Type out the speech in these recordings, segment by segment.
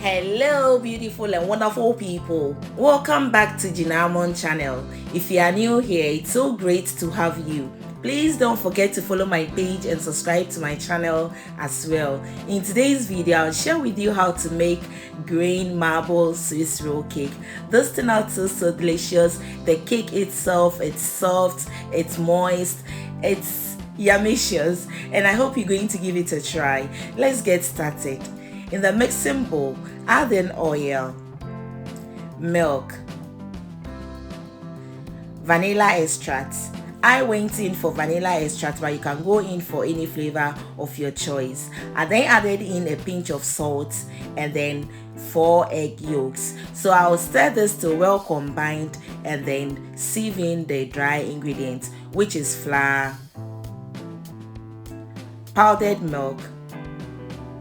Hello beautiful and wonderful people, welcome back to Jinamon channel. If you are new here, it's so great to have you. Please don't forget to follow my page and subscribe to my channel as well. In today's video, I'll share with you how to make green marble Swiss roll cake. This turned out so delicious. The cake itself, it's soft, it's moist, it's yummicious, and I hope you're going to give it a try. Let's get started. In the mixing bowl, add in oil, milk, vanilla extract. I went in for vanilla extract, but you can go in for any flavor of your choice. I then added in a pinch of salt and then 4 egg yolks. So I'll stir this till well combined and then sieve in the dry ingredients, which is flour, powdered milk,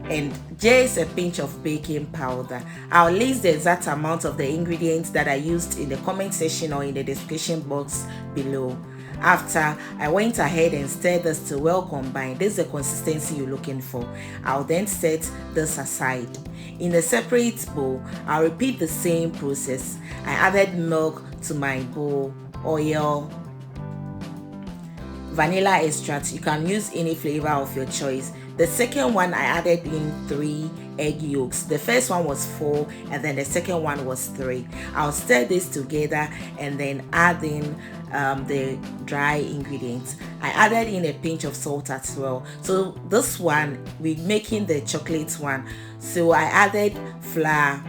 and just a pinch of baking powder. I'll list the exact amount of the ingredients that I used in the comment section or in the description box below. After I went ahead and stirred this to well combine, this is the consistency you're looking for. I'll then set this aside. In a separate bowl, I'll repeat the same process. I added milk to my bowl, oil, vanilla extract. You can use any flavor of your choice. The second one, I added in 3 egg yolks. The first one was 4 and then the second one was 3. I'll stir this together and then add in the dry ingredients. I added in a pinch of salt as well. So this one, we're making the chocolate one. So I added flour,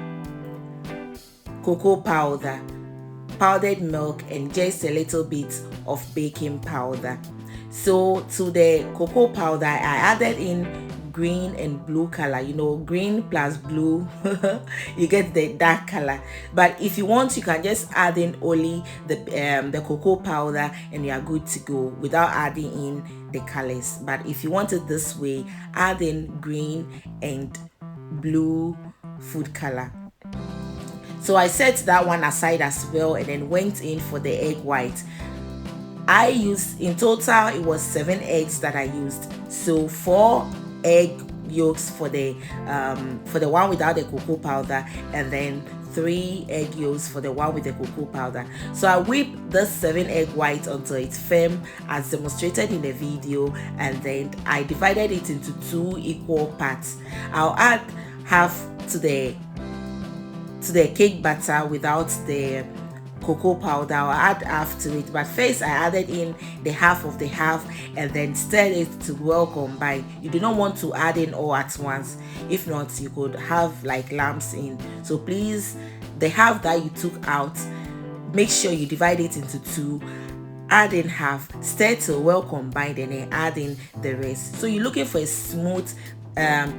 cocoa powder, powdered milk, and just a little bit of baking powder. So to the cocoa powder, I added in green and blue color. You know, green plus blue you get the dark color. But if you want, you can just add in only the cocoa powder and you are good to go without adding in the colors. But if you want it this way, add in green and blue food color. So I set that one aside as well and then went in for the egg white. I used, in total it was 7 eggs that I used. So 4 egg yolks for the one without the cocoa powder, and then 3 egg yolks for the one with the cocoa powder. So I whipped this 7 egg white until it's firm as demonstrated in the video, and then I divided it into 2 equal parts. I'll add half to the cake batter without the cocoa powder. I'll add half to it, but first I added in the half of the half and then stirred it to well combine. You do not want to add in all at once, if not you could have like lumps in. So please, the half that you took out, make sure you divide it into 2, add in half, stir till well combined, and then add in the rest. So you're looking for a smooth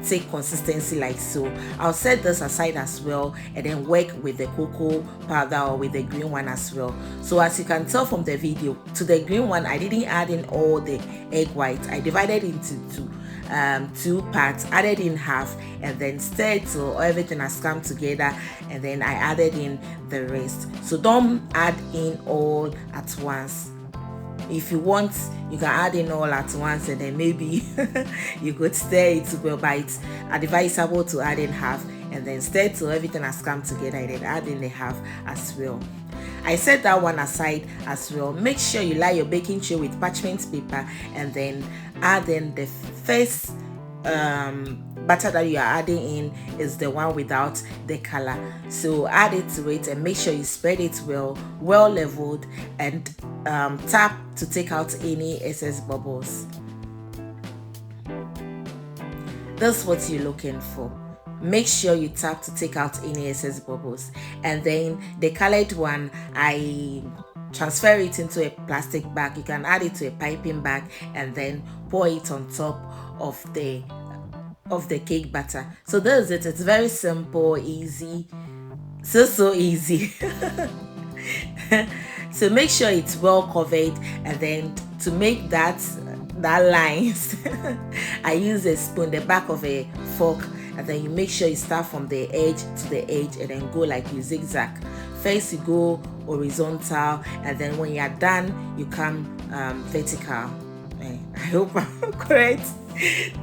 thick consistency like so. I'll set this aside as well and then work with the cocoa powder or with the green one as well. So as you can tell from the video, to the green one I didn't add in all the egg white. I divided into 2 parts, added in half, and then stirred till everything has come together, and then I added in the rest. So don't add in all at once. If you want, you can add in all at once and then maybe you could stir it well, but it's advisable to add in half and then stir till everything has come together and then add in the half as well. I set that one aside as well. Make sure you line your baking tray with parchment paper and then add in the first butter that you are adding in is the one without the color. So add it to it and make sure you spread it well leveled, and tap to take out any excess bubbles. That's what you're looking for. Make sure you tap to take out any excess bubbles. And then the colored one, I transfer it into a plastic bag. You can add it to a piping bag and then pour it on top of the cake batter. So this is it. It's very simple, easy, so easy. So make sure it's well covered, and then to make that lines I use a spoon, the back of a fork, and then you make sure you start from the edge to the edge and then go like you zigzag. First you go horizontal, and then when you are done you come vertical. I hope I'm correct.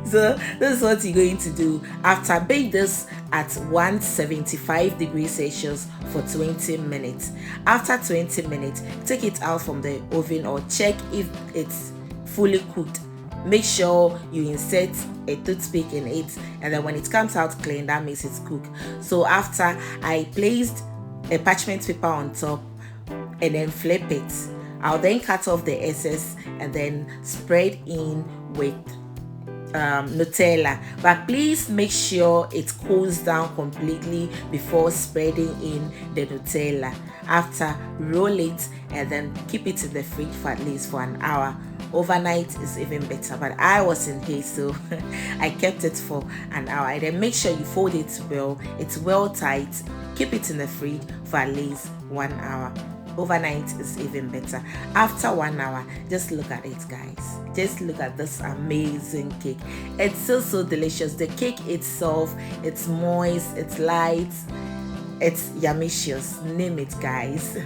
So this is what you're going to do. After bake this at 175 degrees Celsius for 20 minutes. After 20 minutes, take it out from the oven or check if it's fully cooked. Make sure you insert a toothpick in it, and then when it comes out clean, that means it's cooked. So after I placed a parchment paper on top and then flip it, I'll then cut off the excess and then spread in with Nutella, but please make sure it cools down completely before spreading in the Nutella. After, roll it and then keep it in the fridge for at least for an hour. Overnight is even better, but I was in haste, so I kept it for an hour. And then make sure you fold it well, it's well tight. Keep it in the fridge for at least 1 hour. Overnight is even better. After 1 hour, just look at it, guys. Just look at this amazing cake. It's so delicious. The cake itself, it's moist, it's light, it's yummicious, name it, guys.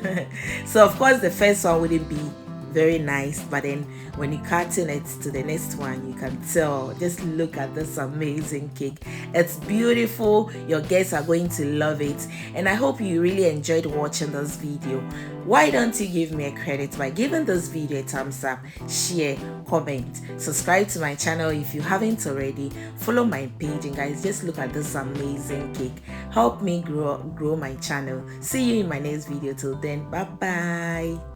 So of course the first one wouldn't be very nice, but then when you carton it to the next one, you can tell. Just look at this amazing cake. It's beautiful. Your guests are going to love it, and I hope you really enjoyed watching this video. Why don't you give me a credit by giving this video a thumbs up, share, comment, subscribe to my channel if you haven't already, follow my page, and guys, just look at this amazing cake. Help me grow my channel. See you in my next video. Till then, bye bye.